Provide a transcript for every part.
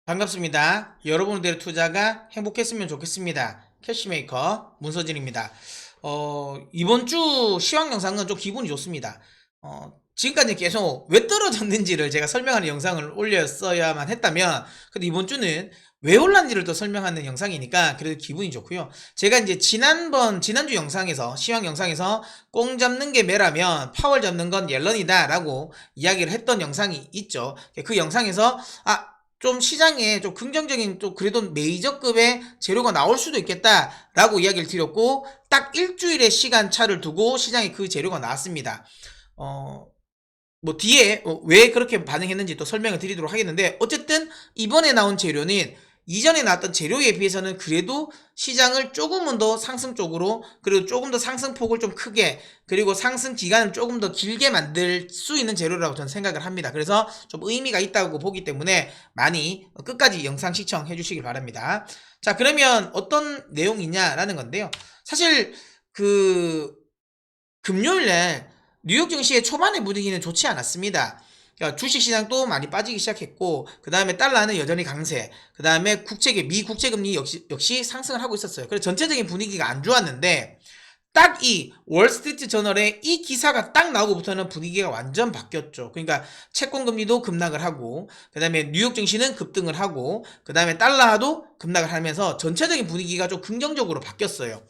반갑습니다. 여러분들의 투자가 행복했으면 좋겠습니다. 캐시메이커 문서진입니다. 이번 주 시황 영상은 좀 기분이 좋습니다. 지금까지 계속 왜 떨어졌는지를 제가 설명하는 영상을 올렸어야만 했다면, 근데 이번 주는 왜 올랐는지를 또 설명하는 영상이니까 그래도 기분이 좋고요. 제가 이제 지난주 영상에서, 시황 영상에서 꽁 잡는 게 매라면 파월 잡는 건 옐런이다 라고 이야기를 했던 영상이 있죠. 그 영상에서, 좀 시장에 좀 긍정적인, 또 그래도 메이저급의 재료가 나올 수도 있겠다라고 이야기를 드렸고, 딱 일주일의 시간 차를 두고 시장에 그 재료가 나왔습니다. 뒤에 왜 그렇게 반응했는지 또 설명을 드리도록 하겠는데, 어쨌든 이번에 나온 재료는 이전에 나왔던 재료에 비해서는 그래도 시장을 조금은 더 상승 쪽으로, 그리고 조금 더 상승폭을 좀 크게, 그리고 상승 기간을 조금 더 길게 만들 수 있는 재료라고 저는 생각을 합니다. 그래서 좀 의미가 있다고 보기 때문에 많이 끝까지 영상 시청해 주시길 바랍니다. 자, 그러면 어떤 내용이냐라는 건데요. 사실 금요일날 뉴욕 증시의 초반의 분위기는 좋지 않았습니다. 그러니까 주식시장도 많이 빠지기 시작했고, 그 다음에 달러는 여전히 강세, 그 다음에 미 국채금리 역시 상승을 하고 있었어요. 그래서 전체적인 분위기가 안 좋았는데, 딱 이 월스트리트 저널에 이 기사가 딱 나오고부터는 분위기가 완전 바뀌었죠. 그러니까 채권금리도 급락을 하고, 그 다음에 뉴욕 증시는 급등을 하고, 그 다음에 달러도 급락을 하면서 전체적인 분위기가 좀 긍정적으로 바뀌었어요.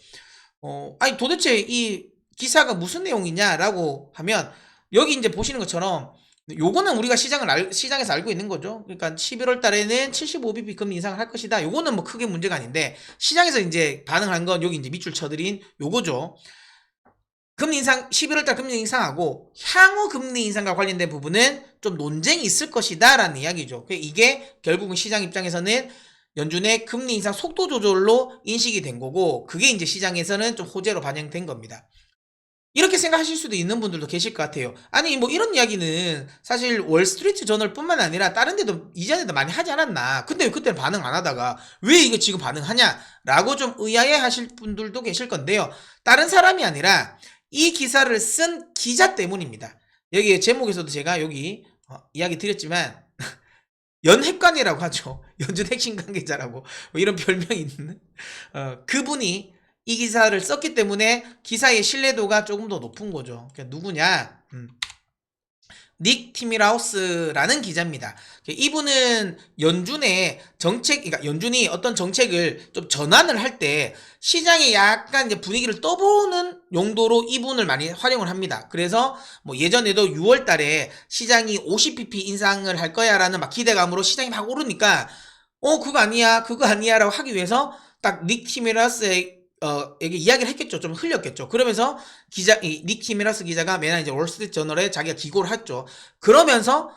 도대체 이 기사가 무슨 내용이냐라고 하면, 여기 이제 보시는 것처럼 요거는 우리가 시장에서 알고 있는 거죠. 그러니까 11월 달에는 75bp 금리 인상을 할 것이다. 요거는 뭐 크게 문제가 아닌데, 시장에서 이제 반응한 건 여기 이제 밑줄 쳐드린 요거죠. 금리 인상, 11월 달 금리 인상하고 향후 금리 인상과 관련된 부분은 좀 논쟁이 있을 것이다 라는 이야기죠. 이게 결국은 시장 입장에서는 연준의 금리 인상 속도 조절로 인식이 된 거고, 그게 이제 시장에서는 좀 호재로 반영된 겁니다. 이렇게 생각하실 수도 있는 분들도 계실 것 같아요. 아니, 뭐 이런 이야기는 사실 월스트리트 저널 뿐만 아니라 다른 데도 이전에도 많이 하지 않았나. 근데 왜 그때는 반응 안 하다가 왜 이거 지금 반응하냐 라고 좀 의아해 하실 분들도 계실 건데요. 다른 사람이 아니라 이 기사를 쓴 기자 때문입니다. 여기 제목에서도 제가 여기 이야기 드렸지만 연핵관이라고 하죠. 연준 핵심 관계자라고 뭐 이런 별명이 있는 그분이 이 기사를 썼기 때문에 기사의 신뢰도가 조금 더 높은 거죠. 그러니까 누구냐? 닉 티미라우스라는 기자입니다. 이분은 연준의 그러니까 연준이 어떤 정책을 좀 전환을 할 때 시장에 약간 이제 분위기를 떠보는 용도로 이분을 많이 활용을 합니다. 그래서 뭐 예전에도 6월 달에 시장이 50bp 인상을 할 거야라는 막 기대감으로 시장이 막 오르니까 그거 아니야, 그거 아니야라고 하기 위해서 딱 닉 티미라우스의 이게 이야기를 했겠죠. 좀 흘렸겠죠. 그러면서 닉 키미라스 기자가 맨날 이제 월스트리트 저널에 자기가 기고를 했죠. 그러면서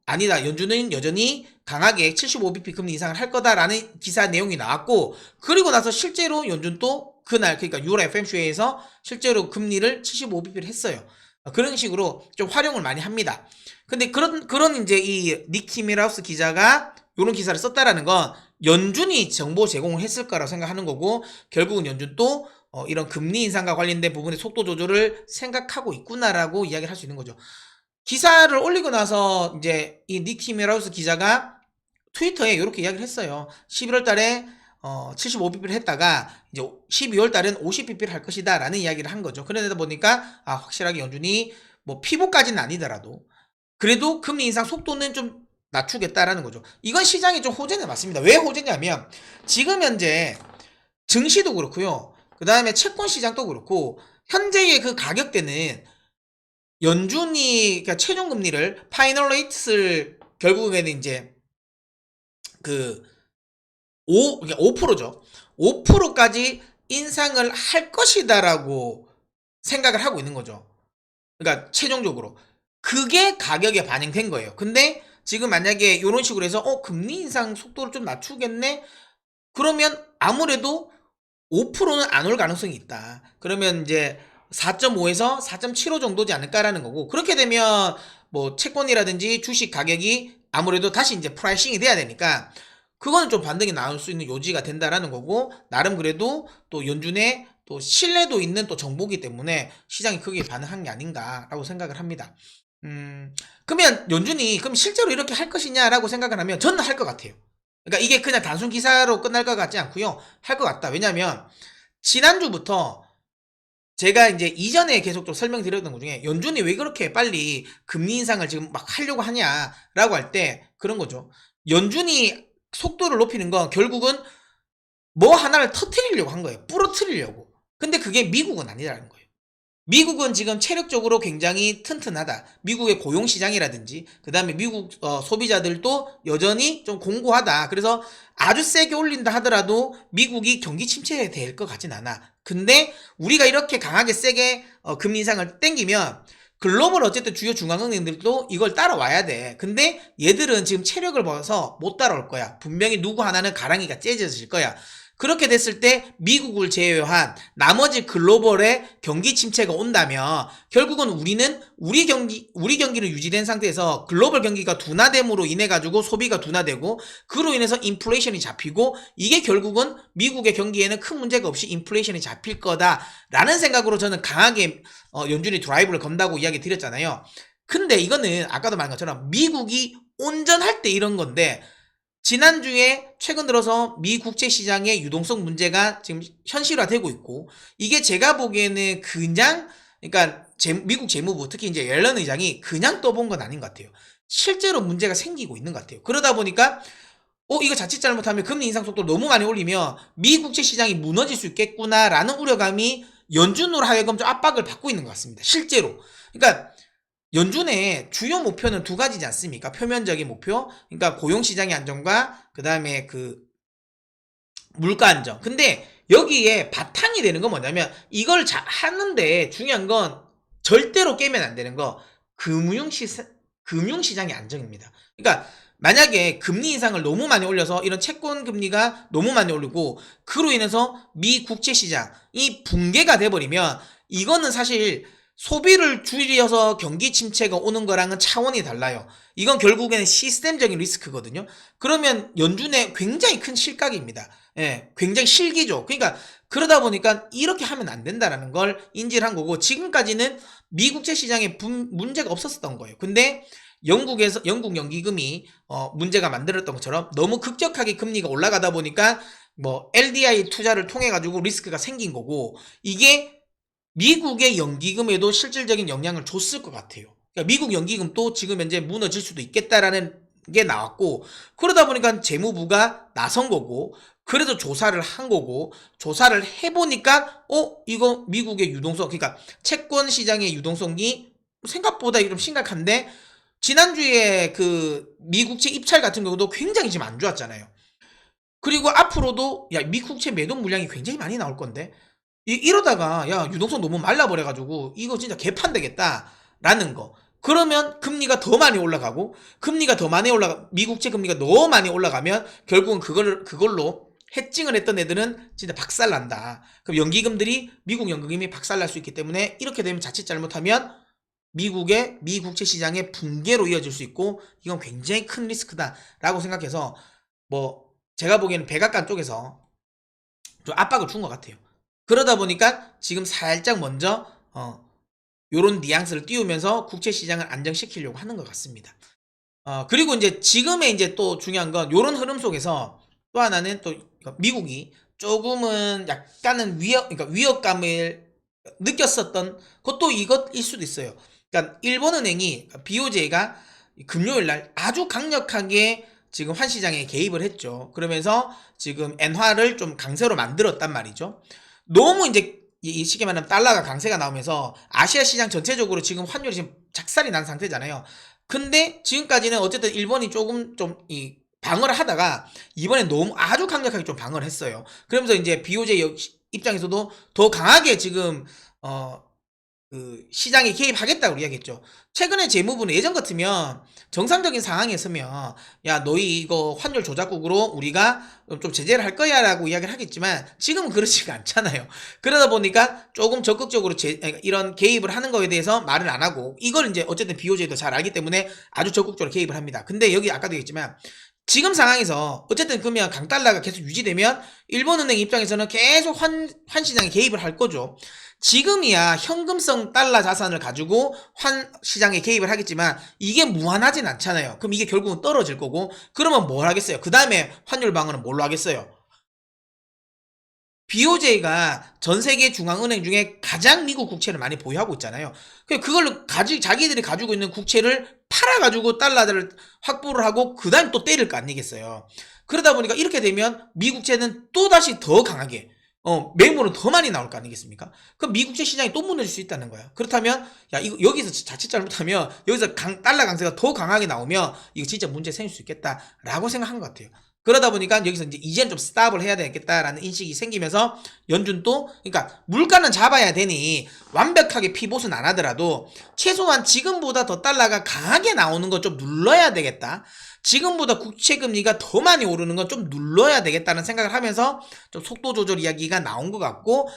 아니다, 연준은 여전히 강하게 75bp 금리 인상을 할 거다라는 기사 내용이 나왔고, 그리고 나서 실제로 연준도 그날, 그러니까 6월 FMC에서 실제로 금리를 75bp를 했어요. 그런 식으로 좀 활용을 많이 합니다. 근데 그런 이제 이 닉 키미라우스 기자가 이런 기사를 썼다라는 건 연준이 정보 제공을 했을 거라고 생각하는 거고, 결국은 연준도 이런 금리 인상과 관련된 부분의 속도 조절을 생각하고 있구나라고 이야기를 할 수 있는 거죠. 기사를 올리고 나서 이제 이 닉 티메라우스 기자가 트위터에 이렇게 이야기를 했어요. 11월 달에 75bp를 했다가 이제 12월 달은 50bp를 할 것이다 라는 이야기를 한 거죠. 그러다 보니까 확실하게 연준이 뭐 피보까지는 아니더라도 그래도 금리 인상 속도는 좀 낮추겠다라는 거죠. 이건 시장이 좀 호재는 맞습니다. 왜 호재냐면 지금 현재 증시도 그렇고요. 그 다음에 채권 시장도 그렇고 현재의 그 가격대는 연준이 그러니까 최종 금리를 파이널 레이트를 결국에는 이제 그 그러니까 5%죠. 5%까지 인상을 할 것이다라고 생각을 하고 있는 거죠. 그러니까 최종적으로 그게 가격에 반영된 거예요. 근데 지금 만약에 이런 식으로 해서 금리 인상 속도를 좀 낮추겠네? 그러면 아무래도 5%는 안 올 가능성이 있다. 그러면 이제 4.5에서 4.75 정도지 않을까라는 거고, 그렇게 되면 뭐 채권이라든지 주식 가격이 아무래도 다시 이제 프라이싱이 돼야 되니까 그거는 좀 반등이 나올 수 있는 요지가 된다라는 거고, 나름 그래도 또 연준의 또 신뢰도 있는 또 정보기 때문에 시장이 크게 반응한 게 아닌가라고 생각을 합니다. 그러면 연준이 그럼 실제로 이렇게 할 것이냐라고 생각을 하면 저는 할 것 같아요. 그러니까 이게 그냥 단순 기사로 끝날 것 같지 않고요. 할 것 같다. 왜냐면 지난주부터 제가 이제 이전에 계속 좀 설명드렸던 것 중에 연준이 왜 그렇게 빨리 금리 인상을 지금 막 하려고 하냐라고 할 때 그런 거죠. 연준이 속도를 높이는 건 결국은 뭐 하나를 터트리려고 한 거예요. 부러뜨리려고. 근데 그게 미국은 아니라는 거예요. 미국은 지금 체력적으로 굉장히 튼튼하다. 미국의 고용시장이라든지, 그 다음에 미국 소비자들도 여전히 좀 공고하다. 그래서 아주 세게 올린다 하더라도 미국이 경기 침체될 것 같진 않아. 근데 우리가 이렇게 강하게 세게 금리 인상을 땡기면 글로벌 어쨌든 주요 중앙은행들도 이걸 따라와야 돼. 근데 얘들은 지금 체력을 봐서 못 따라올 거야. 분명히 누구 하나는 가랑이가 째져질 거야. 그렇게 됐을 때 미국을 제외한 나머지 글로벌의 경기 침체가 온다면 결국은 우리는 우리 경기는 유지된 상태에서 글로벌 경기가 둔화됨으로 인해 가지고 소비가 둔화되고 그로 인해서 인플레이션이 잡히고 이게 결국은 미국의 경기에는 큰 문제가 없이 인플레이션이 잡힐 거다라는 생각으로 저는 강하게 연준이 드라이브를 건다고 이야기 드렸잖아요. 근데 이거는 아까도 말한 것처럼 미국이 온전할 때 이런 건데 지난주에 최근 들어서 미 국채 시장의 유동성 문제가 지금 현실화되고 있고 이게 제가 보기에는 그냥 그러니까 미국 재무부 특히 이제 옐런 의장이 그냥 떠본 건 아닌 것 같아요. 실제로 문제가 생기고 있는 것 같아요. 그러다 보니까 이거 자칫 잘못하면 금리 인상 속도를 너무 많이 올리면 미 국채 시장이 무너질 수 있겠구나라는 우려감이 연준으로 하여금 좀 압박을 받고 있는 것 같습니다. 실제로. 그러니까 연준의 주요 목표는 두 가지지 않습니까? 표면적인 목표, 그러니까 고용시장의 안정과 그 다음에 그 물가 안정. 근데 여기에 바탕이 되는 건 뭐냐면 이걸 하는데 중요한 건 절대로 깨면 안 되는 거 금융시장의 안정입니다. 그러니까 만약에 금리 인상을 너무 많이 올려서 이런 채권 금리가 너무 많이 올리고 그로 인해서 미 국채 시장이 붕괴가 돼버리면 이거는 사실 소비를 줄여서 경기 침체가 오는 거랑은 차원이 달라요. 이건 결국에는 시스템적인 리스크거든요. 그러면 연준의 굉장히 큰 실각입니다. 예, 굉장히 실기죠. 그러니까 그러다 보니까 이렇게 하면 안 된다라는 걸 인지를 한 거고 지금까지는 미국채 시장에 문제가 없었던 거예요. 근데 영국 연기금이 문제가 만들었던 것처럼 너무 급격하게 금리가 올라가다 보니까 뭐 LDI 투자를 통해 가지고 리스크가 생긴 거고 이게 미국의 연기금에도 실질적인 영향을 줬을 것 같아요. 그러니까 미국 연기금도 지금 현재 무너질 수도 있겠다라는 게 나왔고 그러다 보니까 재무부가 나선 거고 그래서 조사를 한 거고 조사를 해보니까 이거 미국의 유동성 그러니까 채권 시장의 유동성이 생각보다 좀 심각한데 지난주에 그 미국채 입찰 같은 경우도 굉장히 지금 안 좋았잖아요. 그리고 앞으로도 미국채 매도 물량이 굉장히 많이 나올 건데 이러다가 유동성 너무 말라버려가지고 이거 진짜 개판 되겠다라는 거. 그러면 금리가 더 많이 올라가고 금리가 더 많이 미국채 금리가 너무 많이 올라가면 결국은 그걸로 해칭을 했던 애들은 진짜 박살난다. 그럼 연기금들이 미국 연기금이 박살날 수 있기 때문에 이렇게 되면 자칫 잘못하면 미국의 미국채 시장의 붕괴로 이어질 수 있고 이건 굉장히 큰 리스크다라고 생각해서 뭐 제가 보기에는 백악관 쪽에서 좀 압박을 준 것 같아요. 그러다 보니까 지금 살짝 먼저 요런 뉘앙스를 띄우면서 국채 시장을 안정시키려고 하는 것 같습니다. 그리고 이제 지금의 이제 또 중요한 건 요런 흐름 속에서 또 하나는 또 미국이 조금은 약간은 그러니까 위협감을 느꼈었던 것도 이것일 수도 있어요. 그러니까 일본은행이 BOJ가 금요일 날 아주 강력하게 지금 환시장에 개입을 했죠. 그러면서 지금 엔화를 좀 강세로 만들었단 말이죠. 너무 이제 쉽게 말하면 달러가 강세가 나오면서 아시아 시장 전체적으로 지금 환율이 지금 작살이 난 상태잖아요. 근데 지금까지는 어쨌든 일본이 조금 좀 방어를 하다가 이번에 너무 아주 강력하게 좀 방어를 했어요. 그러면서 이제 BOJ 입장에서도 더 강하게 지금 그 시장에 개입하겠다고 이야기했죠. 최근에 재무부는 예전 같으면 정상적인 상황이었으면 너희 이거 환율 조작국으로 우리가 좀 제재를 할 거야 라고 이야기를 하겠지만 지금은 그렇지가 않잖아요. 그러다 보니까 조금 적극적으로 이런 개입을 하는 거에 대해서 말을 안 하고 이걸 이제 어쨌든 BOJ도 잘 알기 때문에 아주 적극적으로 개입을 합니다. 근데 여기 아까도 얘기했지만 지금 상황에서 어쨌든 그러면 강달러가 계속 유지되면 일본은행 입장에서는 계속 환시장에 개입을 할 거죠. 지금이야 현금성 달러 자산을 가지고 환 시장에 개입을 하겠지만 이게 무한하진 않잖아요. 그럼 이게 결국은 떨어질 거고 그러면 뭘 하겠어요? 그 다음에 환율 방어는 뭘로 하겠어요? BOJ가 전 세계 중앙은행 중에 가장 미국 국채를 많이 보유하고 있잖아요. 그걸로 자기들이 가지고 있는 국채를 팔아가지고 달러를 확보를 하고 그 다음에 또 때릴 거 아니겠어요. 그러다 보니까 이렇게 되면 미국채는 또다시 더 강하게 매물은 더 많이 나올 거 아니겠습니까? 그럼 미국채 시장이 또 무너질 수 있다는 거야. 그렇다면 야 이거 여기서 자칫 잘못하면 여기서 달러 강세가 더 강하게 나오면 이거 진짜 문제 생길 수 있겠다라고 생각한 것 같아요. 그러다 보니까 여기서 이제는 좀 스탑을 해야 되겠다라는 인식이 생기면서 연준도 그러니까 물가는 잡아야 되니 완벽하게 피봇은 안 하더라도 최소한 지금보다 더 달러가 강하게 나오는 거 좀 눌러야 되겠다. 지금보다 국채금리가 더 많이 오르는 건 좀 눌러야 되겠다는 생각을 하면서 좀 속도 조절 이야기가 나온 것 같고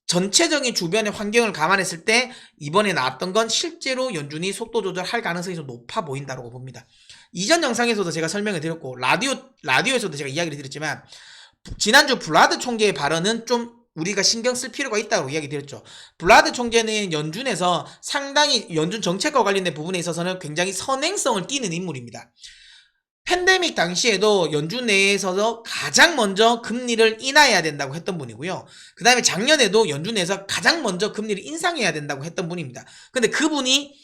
전체적인 주변의 환경을 감안했을 때 이번에 나왔던 건 실제로 연준이 속도 조절할 가능성이 좀 높아 보인다고 봅니다. 이전 영상에서도 제가 설명을 드렸고 라디오에서도 제가 이야기를 드렸지만 지난주 블라드 총재의 발언은 좀 우리가 신경 쓸 필요가 있다고 이야기 드렸죠. 블라드 총재는 연준에서 상당히 연준 정책과 관련된 부분에 있어서는 굉장히 선행성을 띠는 인물입니다. 팬데믹 당시에도 연준 내에서 가장 먼저 금리를 인하해야 된다고 했던 분이고요. 그 다음에 작년에도 연준 내에서 가장 먼저 금리를 인상해야 된다고 했던 분입니다. 근데 그분이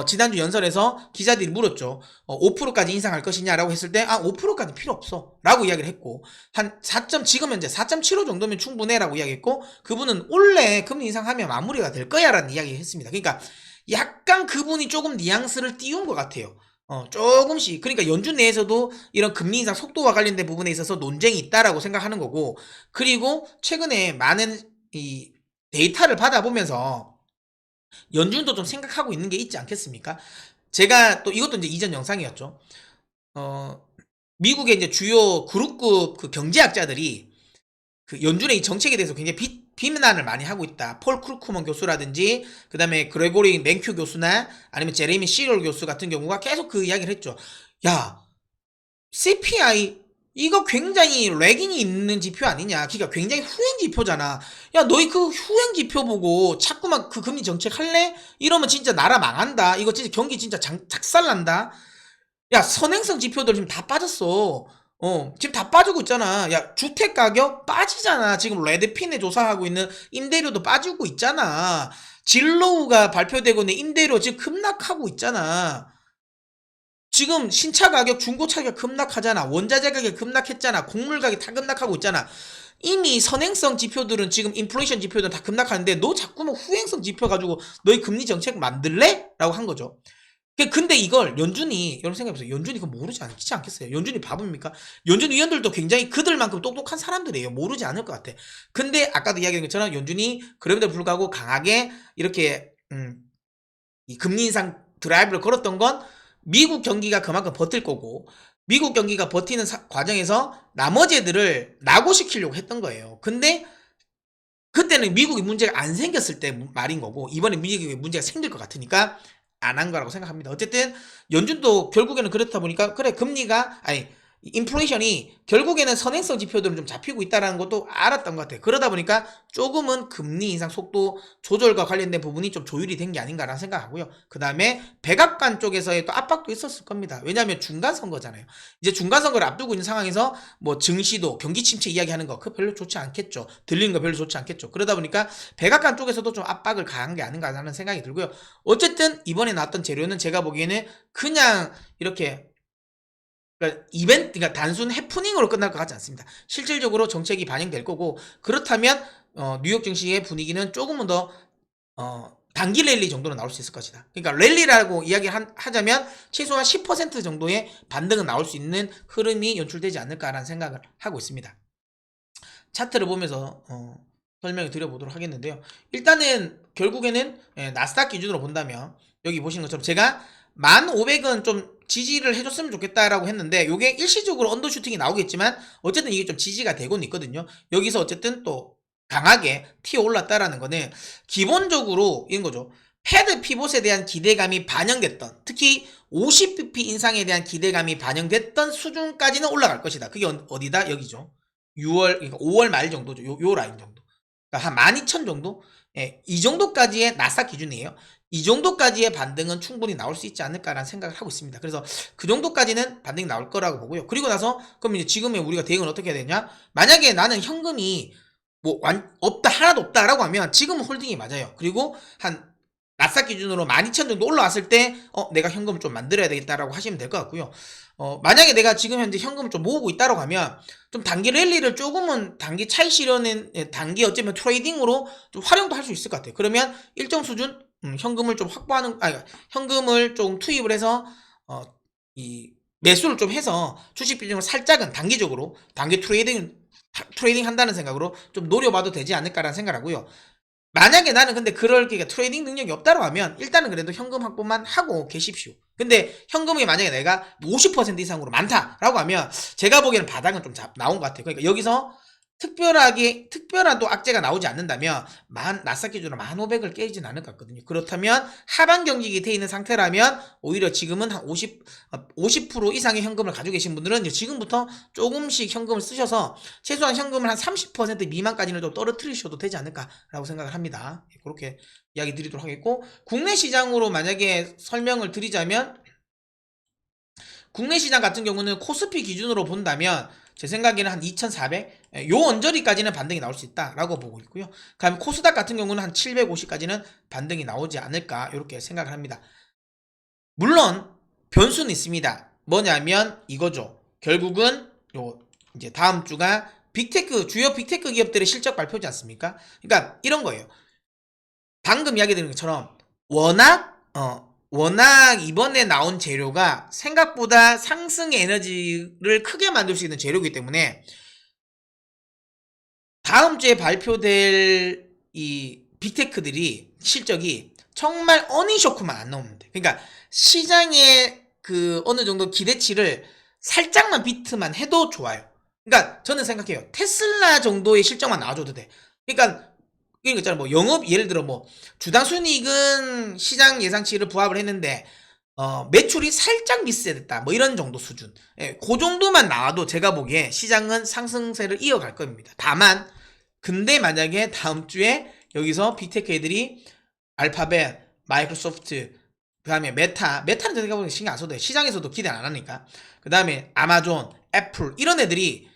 지난주 연설에서 기자들이 물었죠. 5%까지 인상할 것이냐라고 했을 때 5%까지 필요 없어 라고 이야기를 했고 한 4. 지금 현재 4.75 정도면 충분해 라고 이야기했고 그분은 올해 금리 인상하면 마무리가 될 거야 라는 이야기를 했습니다. 그러니까 약간 그분이 조금 뉘앙스를 띄운 것 같아요. 조금씩. 그러니까 연준 내에서도 이런 금리 인상 속도와 관련된 부분에 있어서 논쟁이 있다라고 생각하는 거고, 그리고 최근에 많은 이 데이터를 받아보면서 연준도 좀 생각하고 있는 게 있지 않겠습니까? 제가 또 이것도 이제 이전 영상이었죠. 미국의 이제 주요 그룹급 그 경제학자들이 그 연준의 이 정책에 대해서 굉장히 비난을 많이 하고 있다. 폴 크루크먼 교수라든지 그 다음에 그레고리 맨큐 교수나 아니면 제레미 시럴 교수 같은 경우가 계속 그 이야기를 했죠. 야 CPI 이거 굉장히 렉인이 있는 지표 아니냐. 그러니까 굉장히 후행 지표잖아. 야 너희 그 후행 지표 보고 자꾸만 그 금리 정책 할래? 이러면 진짜 나라 망한다. 이거 진짜 경기 진짜 작살난다. 야 선행성 지표들 지금 다 빠졌어. 지금 다 빠지고 있잖아. 야, 주택 가격 빠지잖아. 지금 레드핀에 조사하고 있는 임대료도 빠지고 있잖아. 진로우가 발표되고 있는 임대료 지금 급락하고 있잖아. 지금 신차 가격, 중고차 가격 급락하잖아. 원자재 가격 급락했잖아. 곡물 가격 다 급락하고 있잖아. 이미 선행성 지표들은 지금 인플레이션 지표들은 다 급락하는데 너 자꾸만 후행성 지표 가지고 너희 금리 정책 만들래? 라고 한 거죠. 근데 이걸 연준이 여러분 생각해보세요. 연준이 그거 모르지 않겠어요? 연준이 바보입니까? 연준 위원들도 굉장히 그들만큼 똑똑한 사람들이에요. 모르지 않을 것 같아. 근데 아까도 이야기한 것처럼 연준이 그럼에도 불구하고 강하게 이렇게 이 금리 인상 드라이브를 걸었던 건 미국 경기가 그만큼 버틸 거고 미국 경기가 버티는 과정에서 나머지 애들을 낙오시키려고 했던 거예요. 근데 그때는 미국이 문제가 안 생겼을 때 말인 거고 이번에 미국이 문제가 생길 것 같으니까 안 한 거라고 생각합니다. 어쨌든 연준도 결국에는 그렇다 보니까 그래 금리가 아니 인플레이션이 결국에는 선행성 지표들은 좀 잡히고 있다는 것도 알았던 것 같아요. 그러다 보니까 조금은 금리 인상 속도 조절과 관련된 부분이 좀 조율이 된 게 아닌가라는 생각하고요. 그 다음에 백악관 쪽에서의 또 압박도 있었을 겁니다. 왜냐하면 중간 선거잖아요. 이제 중간 선거를 앞두고 있는 상황에서 뭐 증시도 경기 침체 이야기하는 거 그거 별로 좋지 않겠죠. 들리는 거 별로 좋지 않겠죠. 그러다 보니까 백악관 쪽에서도 좀 압박을 가한 게 아닌가라는 생각이 들고요. 어쨌든 이번에 나왔던 재료는 제가 보기에는 그냥 이렇게 그러니까 단순 해프닝으로 끝날 것 같지 않습니다. 실질적으로 정책이 반영될 거고 그렇다면 뉴욕 증시의 분위기는 조금은 더 단기 랠리 정도는 나올 수 있을 것이다. 그러니까 랠리라고 이야기하자면 최소한 10% 정도의 반등은 나올 수 있는 흐름이 연출되지 않을까라는 생각을 하고 있습니다. 차트를 보면서 설명을 드려보도록 하겠는데요. 일단은 결국에는 나스닥 기준으로 본다면 여기 보시는 것처럼 제가 1500은 좀 지지를 해줬으면 좋겠다라고 했는데 요게 일시적으로 언더슈팅이 나오겠지만 어쨌든 이게 좀 지지가 되고는 있거든요. 여기서 어쨌든 또 강하게 튀어 올랐다라는 거는 기본적으로 이런 거죠. 패드 피봇에 대한 기대감이 반영됐던 특히 50bp 인상에 대한 기대감이 반영됐던 수준까지는 올라갈 것이다. 그게 어디다? 여기죠. 6월 그러니까 5월 말 정도죠. 요 라인 정도. 그러니까 한 12,000 정도? 예, 이 정도까지의 나스닥 기준이에요. 이 정도까지의 반등은 충분히 나올 수 있지 않을까라는 생각을 하고 있습니다. 그래서 그 정도까지는 반등이 나올 거라고 보고요. 그리고 나서 그럼 이제 지금의 우리가 대응을 어떻게 해야 되냐? 만약에 나는 현금이 뭐 없다 하나도 없다라고 하면 지금은 홀딩이 맞아요. 그리고 한 나스닥 기준으로 12,000 정도 올라왔을 때 내가 현금을 좀 만들어야 되겠다라고 하시면 될 것 같고요. 만약에 내가 지금 현재 현금을 좀 모으고 있다고 하면 좀 단기 랠리를 조금은 단기 차익 실현은 단기 어쩌면 트레이딩으로 좀 활용도 할 수 있을 것 같아요. 그러면 일정 수준 현금을 좀 확보하는 현금을 좀 투입을 해서 이 매수를 좀 해서 주식 비중을 살짝은 단기적으로 단기 트레이딩 한다는 생각으로 좀 노려봐도 되지 않을까라는 생각을 하고요. 만약에 나는 근데 그럴 트레이딩 능력이 없다고 하면 일단은 그래도 현금 확보만 하고 계십시오. 근데 현금이 만약에 내가 50% 이상으로 많다라고 하면 제가 보기에는 바닥은 좀 나온 것 같아요. 그러니까 여기서 특별한 또 악재가 나오지 않는다면 나스닥 기준으로 1,500을 깨지진 않을 것 같거든요. 그렇다면 하반 경직이 돼 있는 상태라면 오히려 지금은 한 50% 이상의 현금을 가지고 계신 분들은 지금부터 조금씩 현금을 쓰셔서 최소한 현금을 한 30% 미만까지는 좀 떨어뜨리셔도 되지 않을까라고 생각을 합니다. 그렇게 이야기 드리도록 하겠고, 국내 시장으로 만약에 설명을 드리자면 국내 시장 같은 경우는 코스피 기준으로 본다면 제 생각에는 한 2,400, 요 언저리까지는 반등이 나올 수 있다라고 보고 있고요. 그다음에 코스닥 같은 경우는 한 750까지는 반등이 나오지 않을까 이렇게 생각을 합니다. 물론 변수는 있습니다. 뭐냐면 이거죠. 결국은 요 이제 다음 주가 주요 빅테크 기업들의 실적 발표지 않습니까? 그러니까 이런 거예요. 방금 이야기 드린 것처럼 워낙 이번에 나온 재료가 생각보다 상승의 에너지를 크게 만들 수 있는 재료이기 때문에 다음 주에 발표될 이 빅테크들이 실적이 정말 어닝쇼크만 안 나오면 돼. 그러니까 시장의 그 어느 정도 기대치를 살짝만 비트만 해도 좋아요. 그러니까 저는 생각해요. 테슬라 정도의 실적만 나와줘도 돼. 그러니까 이거 있잖아. 뭐 영업 예를 들어 뭐 주당 순이익은 시장 예상치를 부합을 했는데 매출이 살짝 미스됐다. 뭐 이런 정도 수준. 예, 그 정도만 나와도 제가 보기에 시장은 상승세를 이어갈 겁니다. 다만 근데 만약에 다음 주에 여기서 빅테크 애들이 알파벳, 마이크로소프트, 그 다음에 메타는 제가 보기엔 신경 안 써도 돼. 시장에서도 기대 안 하니까. 그 다음에 아마존, 애플 이런 애들이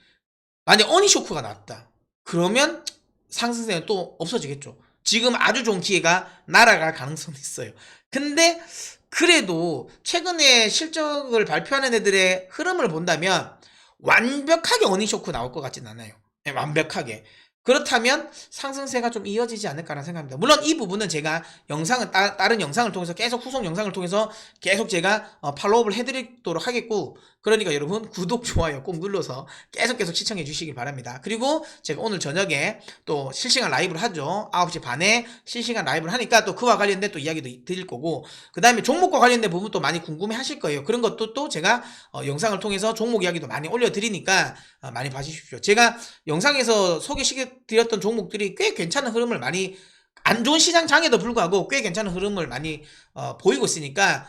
만약 어니쇼크가 나왔다. 그러면 상승세는 또 없어지겠죠. 지금 아주 좋은 기회가 날아갈 가능성이 있어요. 근데 그래도 최근에 실적을 발표하는 애들의 흐름을 본다면 완벽하게 어닝쇼크 나올 것 같진 않아요. 네, 완벽하게. 그렇다면 상승세가 좀 이어지지 않을까라는 생각합니다. 물론 이 부분은 제가 다른 영상을 통해서 계속 후속 영상을 통해서 계속 제가 팔로우업을 해드리도록 하겠고, 그러니까 여러분 구독, 좋아요 꼭 눌러서 계속 시청해 주시길 바랍니다. 그리고 제가 오늘 저녁에 또 실시간 라이브를 하죠. 9시 반에 실시간 라이브를 하니까 또 그와 관련된 또 이야기도 드릴 거고, 그 다음에 종목과 관련된 부분 또 많이 궁금해 하실 거예요. 그런 것도 또 제가 영상을 통해서 종목 이야기도 많이 올려드리니까 많이 봐주십시오. 제가 영상에서 소개시켜드렸던 종목들이 꽤 괜찮은 흐름을 많이, 안 좋은 시장 장에도 불구하고 꽤 괜찮은 흐름을 많이 보이고 있으니까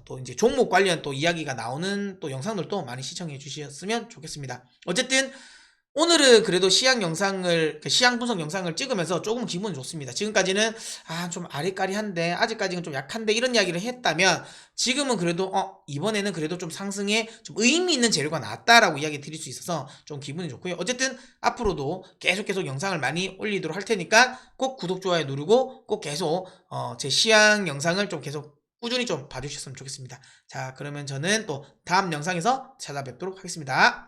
또 이제 종목 관련 또 이야기가 나오는 또 영상들도 많이 시청해 주셨으면 좋겠습니다. 어쨌든 오늘은 그래도 시향 분석 영상을 찍으면서 조금 기분이 좋습니다. 지금까지는 좀 아리까리한데 아직까지는 좀 약한데 이런 이야기를 했다면 지금은 그래도 이번에는 그래도 좀 상승에 좀 의미 있는 재료가 나왔다라고 이야기 드릴 수 있어서 좀 기분이 좋고요. 어쨌든 앞으로도 계속 영상을 많이 올리도록 할 테니까 꼭 구독, 좋아요 누르고 꼭 계속 제 시향 영상을 좀 계속 꾸준히 좀 봐주셨으면 좋겠습니다. 자, 그러면 저는 또 다음 영상에서 찾아뵙도록 하겠습니다.